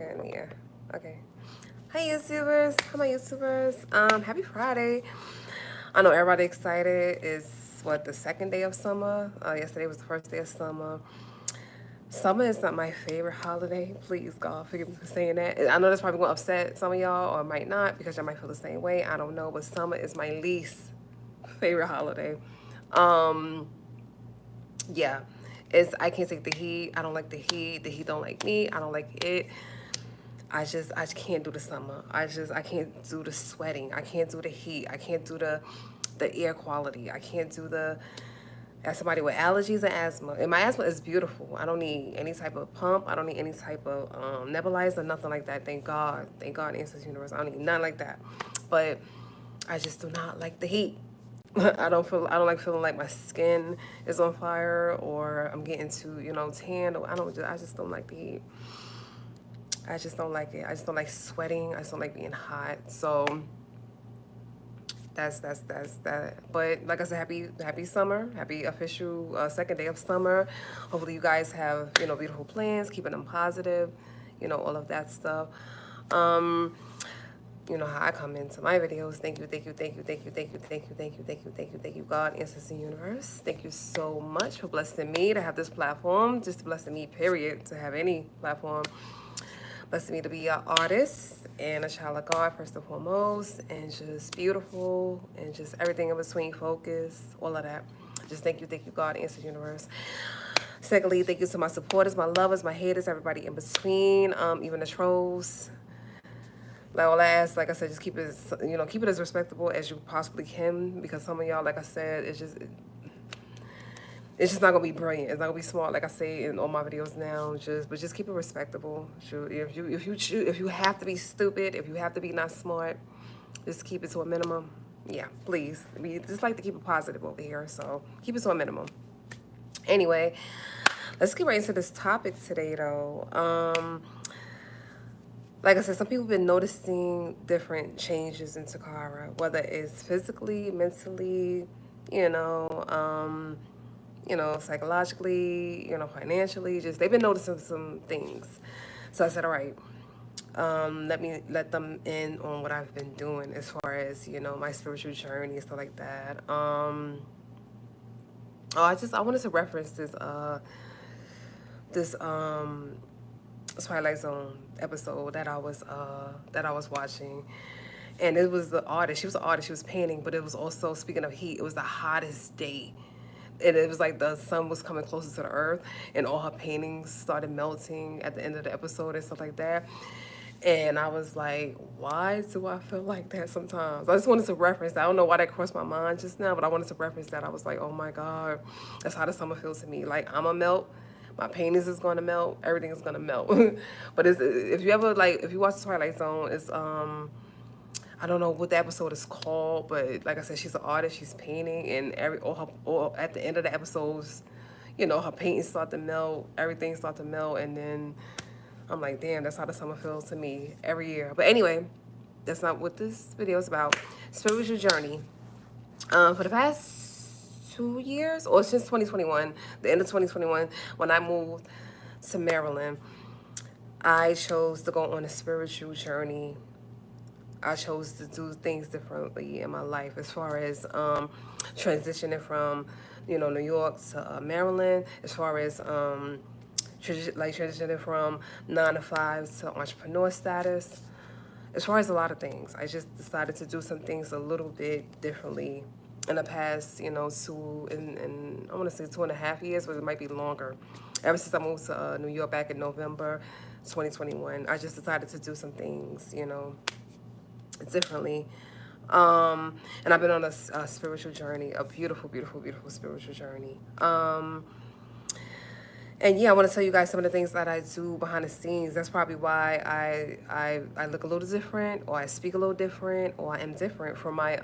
Yeah. Okay. Hi YouTubers. Hi my YouTubers. Happy Friday. I know everybody excited. It's what, the second day of summer. Yesterday was the first day of summer. Summer is not my favorite holiday. Please, God, forgive me for saying that. I know that's probably gonna upset some of y'all, or might not, because y'all might feel the same way. I don't know, but summer is my least favorite holiday. Um, yeah, it's I can't take the heat. I don't like the heat. The heat don't like me. I don't like it. I just can't do the summer. I can't do the sweating. I can't do the heat. I can't do the air quality. I can't do the as somebody with allergies and asthma. And my asthma is beautiful. I don't need any type of pump. I don't need any type of nebulizer, nothing like that. Thank God. Thank God, Ancestors Universe. I don't need nothing like that. But I just do not like the heat. I don't like feeling like my skin is on fire or I'm getting too, tan. Or I just don't like the heat. I just don't like it. I just don't like sweating. I just don't like being hot. So that's that. But like I said, happy summer. Happy official second day of summer. Hopefully you guys have beautiful plans, keeping them positive, all of that stuff. Um, you know how I come into my videos. Thank you, thank you, thank you, thank you, thank you, thank you, thank you, thank you, thank you, thank you, God, Ancestors and Universe. Thank you so much for blessing me to have this platform. Just blessing me, period, to have any platform. Blessed me to be an artist and a child of God, first and foremost, and just beautiful and just everything in between, focus, all of that. Just thank you, God, answer universe. Secondly, thank you to my supporters, my lovers, my haters, everybody in between, even the trolls. Like all I ask, like I said, just keep it as respectable as you possibly can, because some of y'all, like I said, it's just not gonna be brilliant. It's not gonna be smart, like I say in all my videos now. Just keep it respectable. If you have to be stupid, if you have to be not smart, just keep it to a minimum. Yeah, please. We just like to keep it positive over here, so keep it to a minimum. Anyway, let's get right into this topic today, though. Like I said, some people have been noticing different changes in Toccara, whether it's physically, mentally, you know. Psychologically, financially, just they've been noticing some things. So I said, all right, let me let them in on what I've been doing as far as, my spiritual journey and stuff like that. I wanted to reference this Twilight Zone episode that I was watching. And it was the artist. She was an artist. She was painting, but it was also, speaking of heat, it was the hottest day, and it was like the sun was coming closer to the earth, and all her paintings started melting at the end of the episode and stuff like that. And I was like, why do I feel like that sometimes? I just wanted to reference that. I don't know why that crossed my mind just now, but I wanted to reference that. I was like, oh my God, that's how the summer feels to me. Like, I'm a melt. My paintings is gonna melt. Everything is gonna melt. But if you ever, like, if you watch the Twilight Zone, it's I don't know what the episode is called, but like I said, she's an artist. She's painting, and all at the end of the episodes, her paintings start to melt. Everything start to melt, and then I'm like, damn, that's how the summer feels to me every year. But anyway, that's not what this video is about. Spiritual journey. For the past 2 years, or since 2021, the end of 2021, when I moved to Maryland, I chose to go on a spiritual journey. I chose to do things differently in my life as far as transitioning from, New York to Maryland, as far as transitioning from 9 to 5 to entrepreneur status, as far as a lot of things. I just decided to do some things a little bit differently in the past, I want to say 2.5 years, but it might be longer. Ever since I moved to New York back in November 2021, I just decided to do some things, differently. And I've been on a spiritual journey, a beautiful, beautiful, beautiful spiritual journey. And yeah, I want to tell you guys some of the things that I do behind the scenes. That's probably why I look a little different, or I speak a little different, or I am different from my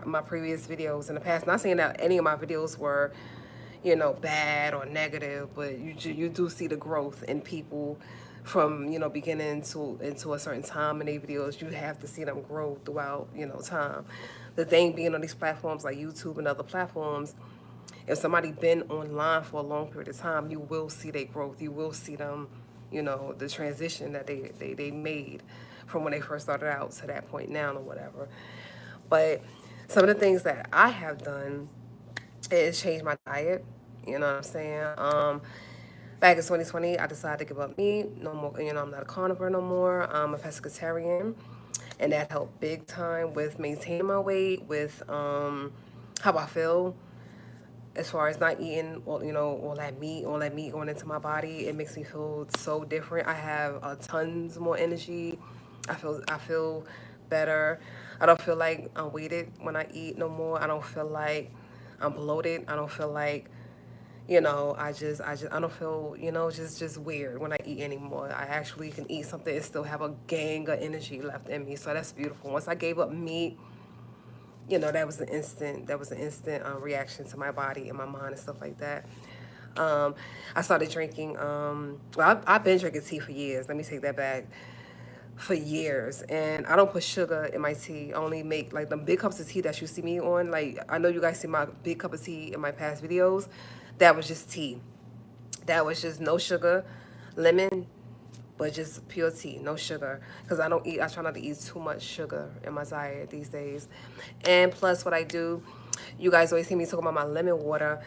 my previous videos in the past. Not saying that any of my videos were, bad or negative, but you do see the growth in people from, beginning to into a certain time in their videos. You have to see them grow throughout, time. The thing being on these platforms like YouTube and other platforms, if somebody been online for a long period of time, you will see their growth. You will see them, you know, the transition that they made from when they first started out to that point now or whatever. But some of the things that I have done is change my diet. You know what I'm saying? Back in 2020, I decided to give up meat. No more, you know, I'm not a carnivore no more. I'm a pescatarian. And that helped big time with maintaining my weight, with how I feel as far as not eating, you know, all that meat going into my body. It makes me feel so different. I have tons more energy. I feel better. I don't feel like I'm weighted when I eat no more. I don't feel like I'm bloated. I don't feel like, you know, I don't feel, you know, just weird when I eat anymore. I actually can eat something and still have a gang of energy left in me. So that's beautiful. Once I gave up meat, you know, that was an instant reaction to my body and my mind and stuff like that. I started drinking, well, I've been drinking tea for years. Let me take that back. For years. And I don't put sugar in my tea. I only make like the big cups of tea that you see me on. Like, I know you guys see my big cup of tea in my past videos. That was just tea. That was just no sugar, lemon, but just pure tea, no sugar. Because I try not to eat too much sugar in my diet these days. And plus, what I do, you guys always hear me talk about my lemon water.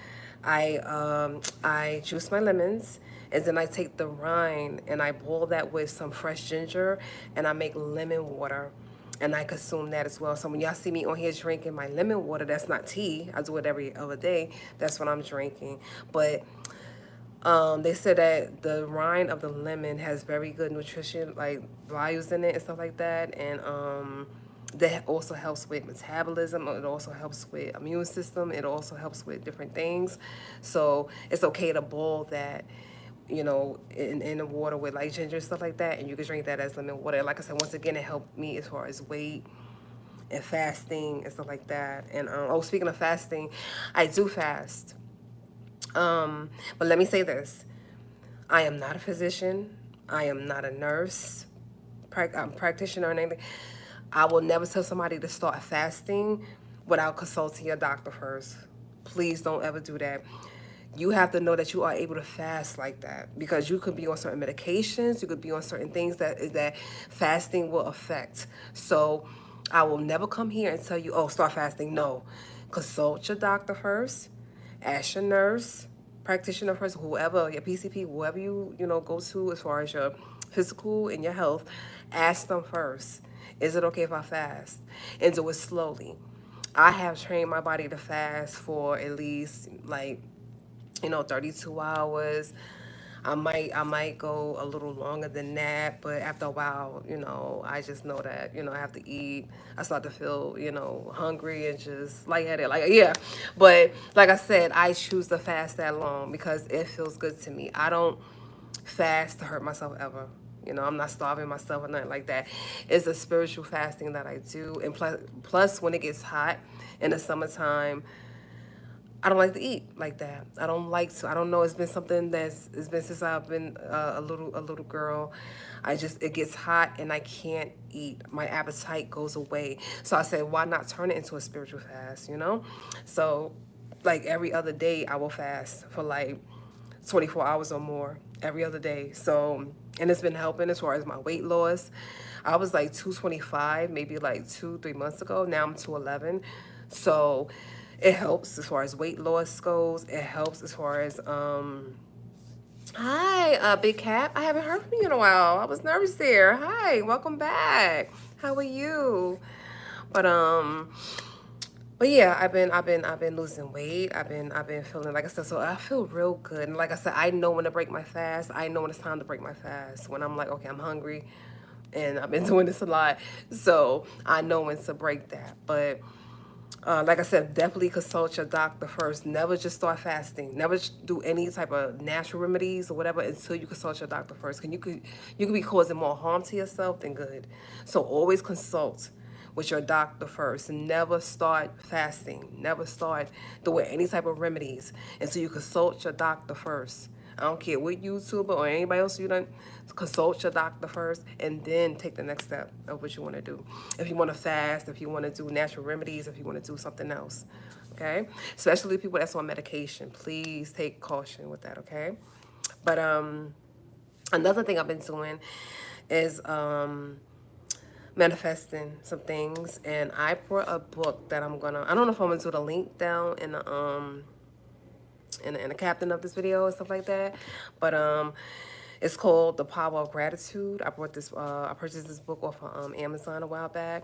I juice my lemons, and then I take the rind and I boil that with some fresh ginger, and I make lemon water. And I consume that as well. So when y'all see me on here drinking my lemon water, that's not tea. I do it every other day. That's what I'm drinking. But they said that the rind of the lemon has very good nutrition, like values in it and stuff like that, and that also helps with metabolism. It also helps with immune system. It also helps with different things. So it's okay to boil that, you know, in the water with like ginger and stuff like that, and you can drink that as lemon water. Like I said, once again, it helped me as far as weight and fasting and stuff like that. And oh, speaking of fasting, I do fast. But let me say this. I am not a physician. I am not a nurse, practitioner or anything. I will never tell somebody to start fasting without consulting your doctor first. Please don't ever do that. You have to know that you are able to fast like that, because you could be on certain medications, you could be on certain things that fasting will affect. So I will never come here and tell you, oh, start fasting. No. Consult your doctor first. Ask your nurse, practitioner first, whoever, your PCP, whoever you know, go to as far as your physical and your health. Ask them first. Is it okay if I fast? And do it slowly. I have trained my body to fast for at least like, you know, 32 hours. I might go a little longer than that, but after a while, you know, I just know that, you know, I have to eat. I start to feel, you know, hungry and just lightheaded. Like, yeah. But like I said, I choose to fast that long because it feels good to me. I don't fast to hurt myself ever. You know, I'm not starving myself or nothing like that. It's a spiritual fasting that I do. And plus when it gets hot in the summertime, I don't like to eat like that. I don't like to. I don't know. It's been something it's been since I've been a little girl. It gets hot and I can't eat. My appetite goes away. So I said, why not turn it into a spiritual fast? You know, so like every other day I will fast for like 24 hours or more every other day. So, and it's been helping as far as my weight loss. I was like 225 maybe like 3 months ago. Now I'm 211. So it helps as far as weight loss goes. It helps as far as hi, Big Cat. I haven't heard from you in a while. I was nervous there. Hi, welcome back. How are you? But but yeah, I've been losing weight. I've been feeling, like I said, so I feel real good. And like I said, I know when to break my fast. I know when it's time to break my fast. When I'm like, okay, I'm hungry, and I've been doing this a lot, so I know when to break that. But like I said, definitely consult your doctor first. Never just start fasting. Never do any type of natural remedies or whatever until you consult your doctor first. You could be causing more harm to yourself than good. So always consult with your doctor first. Never start fasting. Never start doing any type of remedies until you consult your doctor first. I don't care what YouTuber or anybody else you done, consult your doctor first and then take the next step of what you want to do. If you want to fast, if you want to do natural remedies, if you want to do something else, okay? Especially people that's on medication, please take caution with that, okay? But Another thing I've been doing is manifesting some things, and I brought a book that I don't know if I'm gonna do the link down in the captain of this video and stuff like that, but it's called The Power of Gratitude. I purchased this book off of Amazon a while back,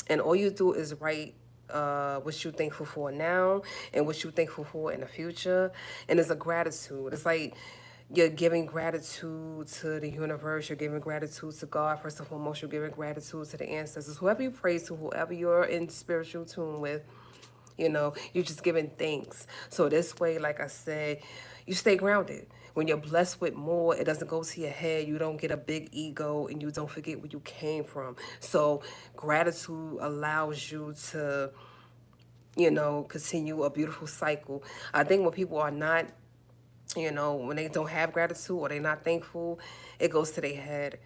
and all you do is write what you're thankful for now and what you're thankful for in the future, and it's a gratitude. It's like you're giving gratitude to the universe. You're giving gratitude to God. First and foremost, you're giving gratitude to the ancestors, whoever you pray to, whoever you're in spiritual tune with. You're just giving thanks. So this way, like I said, you stay grounded. When you're blessed with more, it doesn't go to your head. You don't get a big ego, and you don't forget where you came from. So gratitude allows you to, continue a beautiful cycle. I think when people are not, when they don't have gratitude or they're not thankful, it goes to their head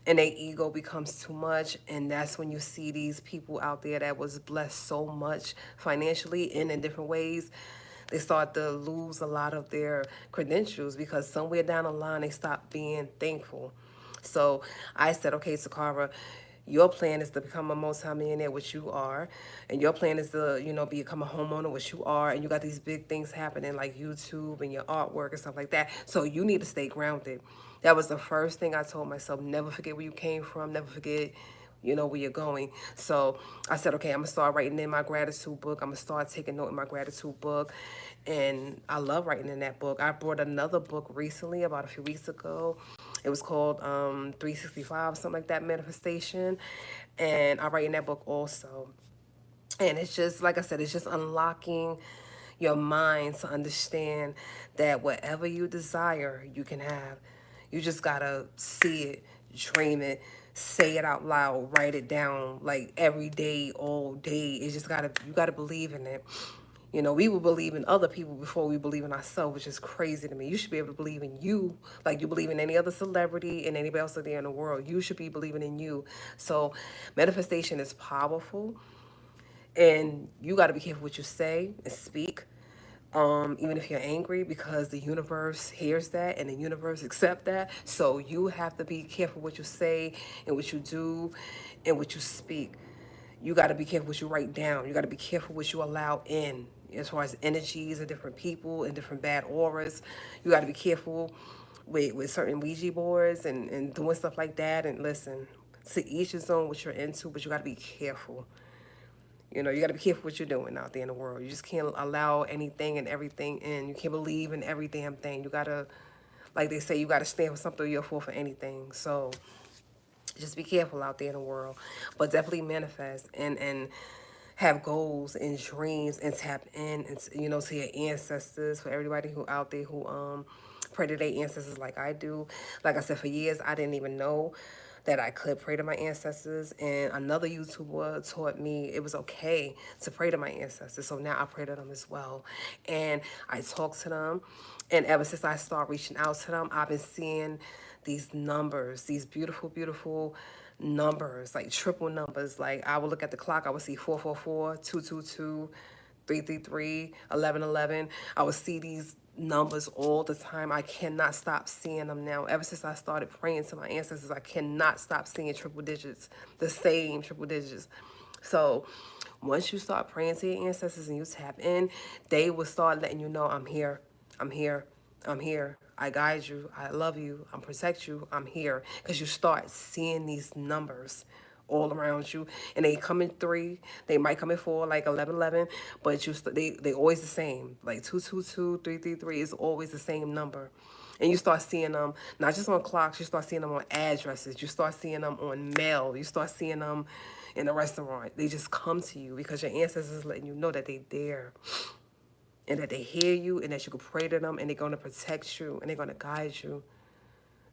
and their ego becomes too much. And that's when you see these people out there that was blessed so much financially and in different ways, they start to lose a lot of their credentials because somewhere down the line they stop being thankful. So I said, okay, Toccara, your plan is to become a multimillionaire, which you are, and your plan is to, become a homeowner, which you are, and you got these big things happening like YouTube and your artwork and stuff like that. So you need to stay grounded. That was the first thing I told myself. Never forget where you came from. Never forget, where you're going. So I said, okay, I'm gonna start writing in my gratitude book. I'm gonna start taking note in my gratitude book. And I love writing in that book. I brought another book recently, about a few weeks ago. It was called 365, something like that, Manifestation. And I write in that book also. And it's just, like I said, it's just unlocking your mind to understand that whatever you desire, you can have. You just gotta see it, dream it, say it out loud, write it down, like every day, all day. It's just you gotta believe in it. We will believe in other people before we believe in ourselves, which is crazy to me. You should be able to believe in you like you believe in any other celebrity and anybody else out there in the world. You should be believing in you. So manifestation is powerful, and you got to be careful what you say and speak, even if you're angry, because the universe hears that and the universe accept that. So you have to be careful what you say and what you do and what you speak. You got to be careful what you write down. You got to be careful what you allow in, as far as energies of different people and different bad auras. You got to be careful with certain Ouija boards and doing stuff like that. And listen, to each his own what you're into, but you got to be careful. You got to be careful what you're doing out there in the world. You just can't allow anything and everything in. You can't believe in every damn thing. You got to, like they say, you got to stand for something or you'll fall for anything. So just be careful out there in the world. But definitely manifest and have goals and dreams and tap in and, to your ancestors. For everybody who out there who pray to their ancestors like I do. Like I said, for years, I didn't even know that I could pray to my ancestors, and another YouTuber taught me it was okay to pray to my ancestors. So now I pray to them as well, and I talk to them. And ever since I started reaching out to them, I've been seeing these numbers, these beautiful, beautiful numbers, like triple numbers. Like I would look at the clock, I would see 444, 222, 333, 1111. I would see these numbers all the time. I cannot stop seeing them now. Ever since I started praying to my ancestors, I cannot stop seeing triple digits, the same triple digits. So once you start praying to your ancestors and you tap in, they will start letting you know, I'm here, I'm here, I'm here. I guide you. I love you. I protect you. I'm here. Because you start seeing these numbers all around you, and they come in 3. They might come in 4, like 1111, but they always the same. Like 222, 333 is always the same number. And you start seeing them not just on clocks. You start seeing them on addresses. You start seeing them on mail. You start seeing them in a restaurant. They just come to you because your ancestors is letting you know that they're there, and that they hear you, and that you can pray to them, and they're going to protect you, and they're going to guide you.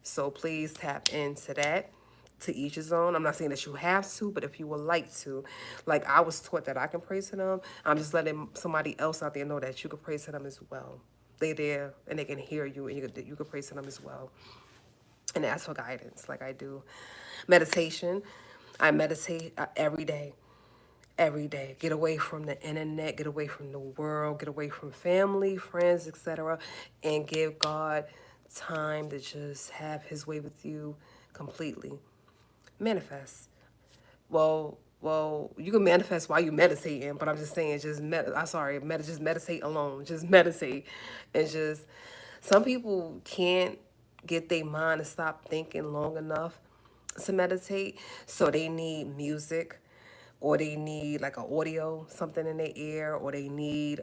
So please tap into that. To each his own. I'm not saying that you have to, but if you would like to, like I was taught that I can pray to them, I'm just letting somebody else out there know that you can pray to them as well. They there and they can hear you, and you can pray to them as well. And ask for guidance like I do. Meditation. I meditate every day. Every day. Get away from the internet, get away from the world, get away from family, friends, etc., and give God time to just have his way with you completely. Manifest. Well, you can manifest while you meditating, but I'm just saying, just meditate alone, just meditate, and just some people can't get their mind to stop thinking long enough to meditate, so they need music, or they need like an audio, something in their ear, or they need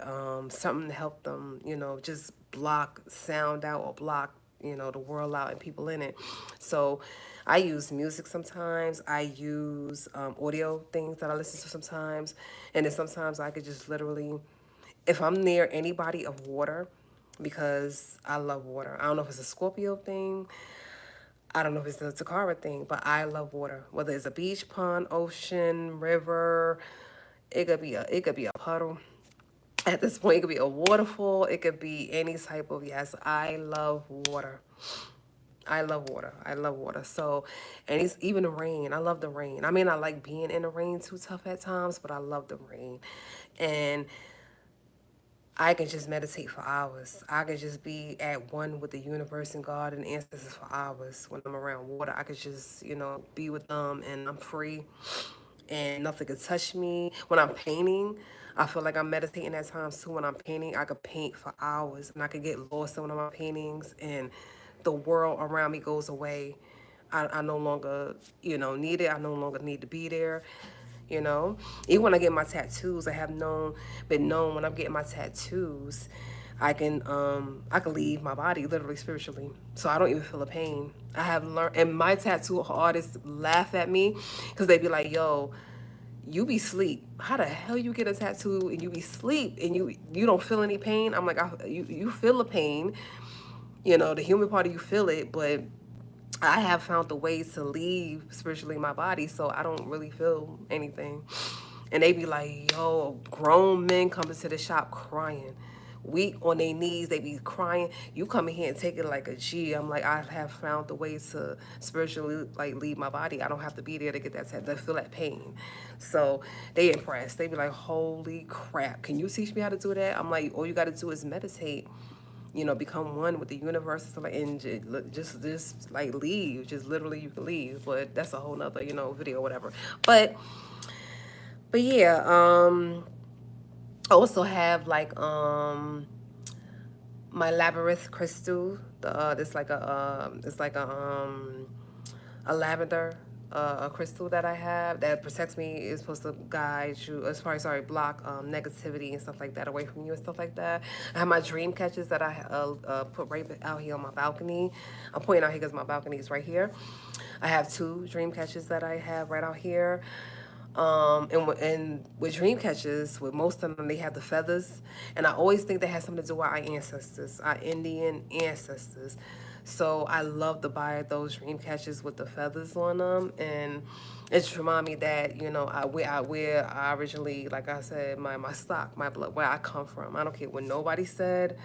something to help them, just block sound out or block, the world out and people in it. So I use music sometimes. I use audio things that I listen to sometimes. And then sometimes I could just literally, if I'm near any body of water, because I love water. I don't know if it's a Scorpio thing. I don't know if it's the Toccara thing, but I love water. Whether it's a beach, pond, ocean, river, it could be a puddle. At this point, it could be a waterfall. It could be any type of, yes. I love water. I love water. I love water. So, and it's even the rain. I love the rain. I mean, I like being in the rain too tough at times, but I love the rain. And I can just meditate for hours. I can just be at one with the universe and God and ancestors for hours when I'm around water. I could just, be with them and I'm free and nothing could touch me. When I'm painting, I feel like I'm meditating at times too. When I'm painting, I could paint for hours and I could get lost in one of my paintings and the world around me goes away. I no longer, need it. I no longer need to be there. Even when I get my tattoos, been known when I'm getting my tattoos, I can leave my body literally spiritually, so I don't even feel the pain. I have learned, and my tattoo artists laugh at me because they be like, "Yo, you be sleep. How the hell you get a tattoo and you be sleep and you don't feel any pain?" I'm like, you feel the pain, the human part of you feel it, but I have found the ways to leave spiritually my body, so I don't really feel anything. And they be like, yo, grown men coming to the shop crying. Weak on their knees, they be crying. You come in here and take it like a G. I'm like, I have found the ways to spiritually like leave my body. I don't have to be there to get to feel that pain. So they impressed. They be like, holy crap, can you teach me how to do that? I'm like, all you got to do is meditate, become one with the universe, and just like leave. Just literally, you can leave. But that's a whole nother, video, whatever. But yeah, I also have like my labyrinth crystal. It's like a lavender a crystal that I have that protects me. Is supposed to guide you, sorry, block negativity and stuff like that away from you and stuff like that. I have my dream catches that I put right out here on my balcony. I'm pointing out here because my balcony is right here. I have two dream catches that I have right out here. And with dream catchers, with most of them, they have the feathers, and I always think that has something to do with our ancestors, our Indian ancestors. So I love to buy those dream catchers with the feathers on them, and it just remind me that I originally, like I said, my stock, my blood, where I come from. I don't care what nobody said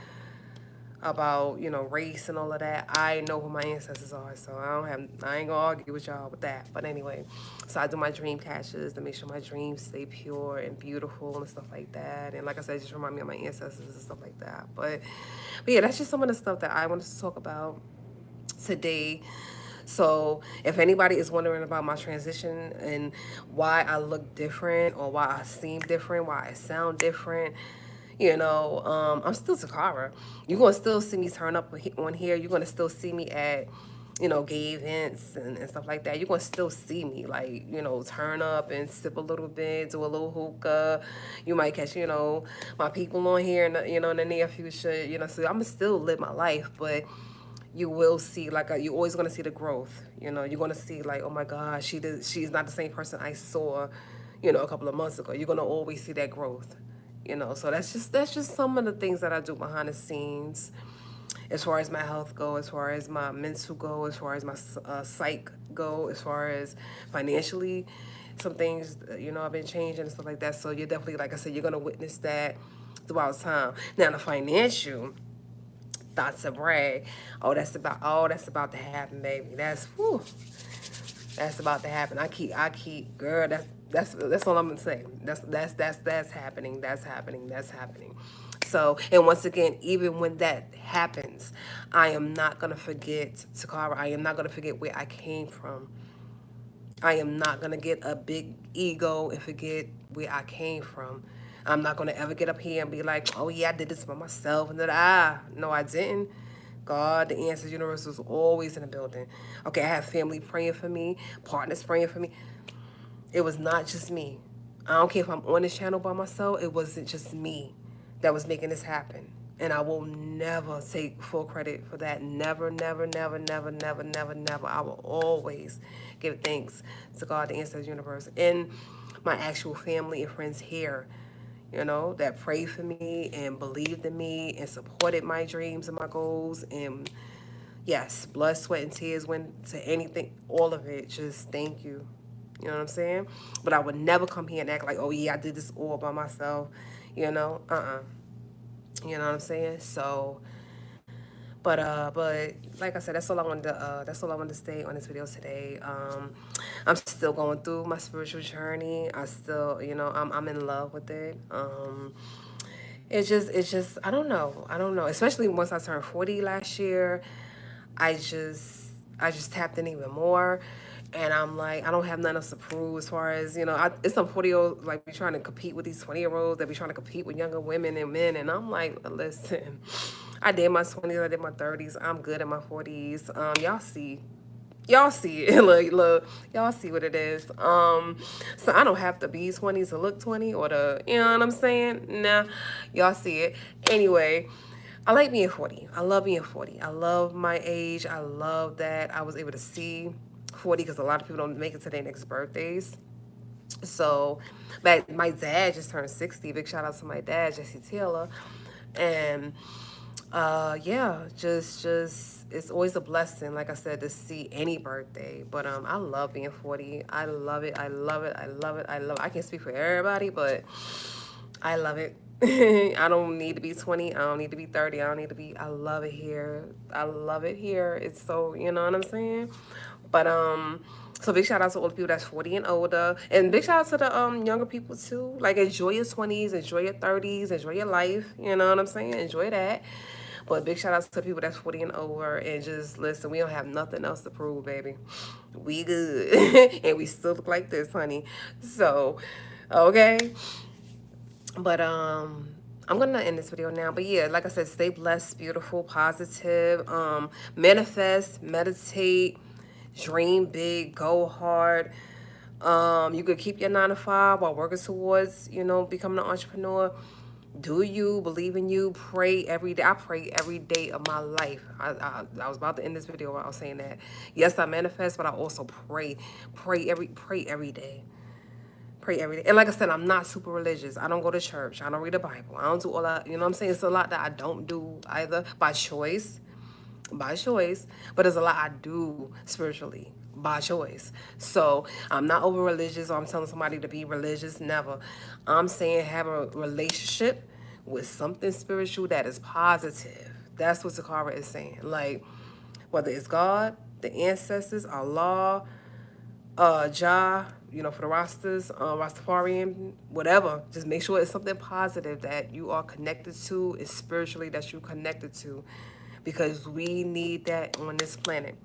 about race and all of that. I know who my ancestors are, so I ain't gonna argue with y'all with that. But anyway, so I do my dream catches to make sure my dreams stay pure and beautiful and stuff like that. And like I said, just remind me of my ancestors and stuff like that. But yeah, that's just some of the stuff that I wanted to talk about today. So if anybody is wondering about my transition and why I look different or why I seem different, why I sound different, I'm still Toccara. You're going to still see me turn up on here. You're going to still see me at, gay events and stuff like that. You're going to still see me, like, turn up and sip a little bit, do a little hookah. You might catch, my people on here, in the near future, so I'm going to still live my life, but you will see you're always going to see the growth. You're going to see like, oh my God, she's not the same person I saw, a couple of months ago. You're going to always see that growth. So that's just some of the things that I do behind the scenes, as far as my health go, as far as my mental go, as far as my psych go, as far as financially, some things I've been changing and stuff like that. So you're definitely, like I said, you're gonna witness that throughout time. Now the financial, thoughts to brag. That's about to happen, baby. That's about to happen. Girl. That's all I'm gonna say. That's happening. That's happening. That's happening. So, and once again, even when that happens, I am not going to forget, Toccara, I am not going to forget where I came from. I am not going to get a big ego and forget where I came from. I'm not going to ever get up here and be like, oh, yeah, I did this by myself. And then, no, I didn't. God, the answers universe was always in the building. Okay, I have family praying for me, partners praying for me. It was not just me. I don't care if I'm on this channel by myself. It wasn't just me that was making this happen. And I will never take full credit for that. Never, never, never, never, never, never, never. I will always give thanks to God, the ancestors, universe, and my actual family and friends here, that prayed for me and believed in me and supported my dreams and my goals. And yes, blood, sweat, and tears went to anything, all of it. Just thank you. You know what I'm saying? But I would never come here and act like, oh yeah, I did this all by myself. You know what I'm saying? So, but like I said, that's all I wanted to say on this video today. I'm still going through my spiritual journey. I still, I'm in love with it. It's just I don't know. Especially once I turned 40 last year, I just tapped in even more. And I'm like, I don't have nothing else to prove as far as, it's some 40-year-olds like be trying to compete with these 20-year-olds that be trying to compete with younger women and men. And I'm like, listen, I did my 20s, I did my 30s. I'm good in my 40s. Y'all see it. Look, y'all see what it is. So I don't have to be 20s to look 20 or to, you know what I'm saying? Nah, y'all see it. Anyway, I like being 40. I love being 40. I love my age. I love that I was able to see 40 because a lot of people don't make it to their next birthdays. So, but my dad just turned 60. Big shout out to my dad, Jesse Taylor. And yeah, just it's always a blessing, like I said, to see any birthday. But I love being 40. I love it. I love it. I love it. I love it. I can't speak for everybody, but I love it. I don't need to be 20. I don't need to be 30. I don't need to be. I love it here. I love it here. It's so, you know what I'm saying? But so big shout out to all the people that's 40 and older, and big shout out to the younger people too. Like enjoy your 20s, enjoy your 30s, enjoy your life. You know what I'm saying? Enjoy that. But big shout out to the people that's 40 and over, and just listen. We don't have nothing else to prove, baby. We good, and we still look like this, honey. So, okay. But I'm gonna end this video now. But yeah, like I said, stay blessed, beautiful, positive. Manifest, meditate, dream big, go hard. You could keep your 9 to 5 while working towards, becoming an entrepreneur. Do you believe in you? Pray every day. I pray every day of my life. I was about to end this video while I was saying that. Yes, I manifest, but I also pray. Pray every day. Pray every day. And like I said, I'm not super religious. I don't go to church. I don't read the Bible. I don't do all that. You know what I'm saying? It's a lot that I don't do either by choice. By choice. But there's a lot I do spiritually by choice. So I'm not over religious or I'm telling somebody to be religious. Never. I'm saying have a relationship with something spiritual that is positive. That's what Toccara is saying. Like, whether it's God, the ancestors, Allah, Jah, for the Rastas, Rastafarian, whatever. Just make sure it's something positive that you are connected to, is spiritually that you're connected to, because we need that on this planet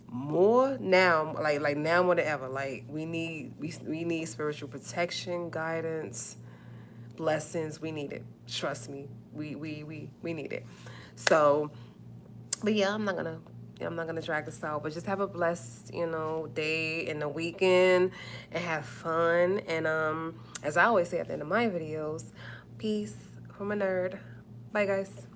more now, like now more than ever. Like we need spiritual protection, guidance, blessings. We need it. Trust me, we need it. So, but yeah, I'm not gonna drag this out, but just have a blessed, day and a weekend and have fun. And as I always say at the end of my videos, peace from a nerd. Bye guys.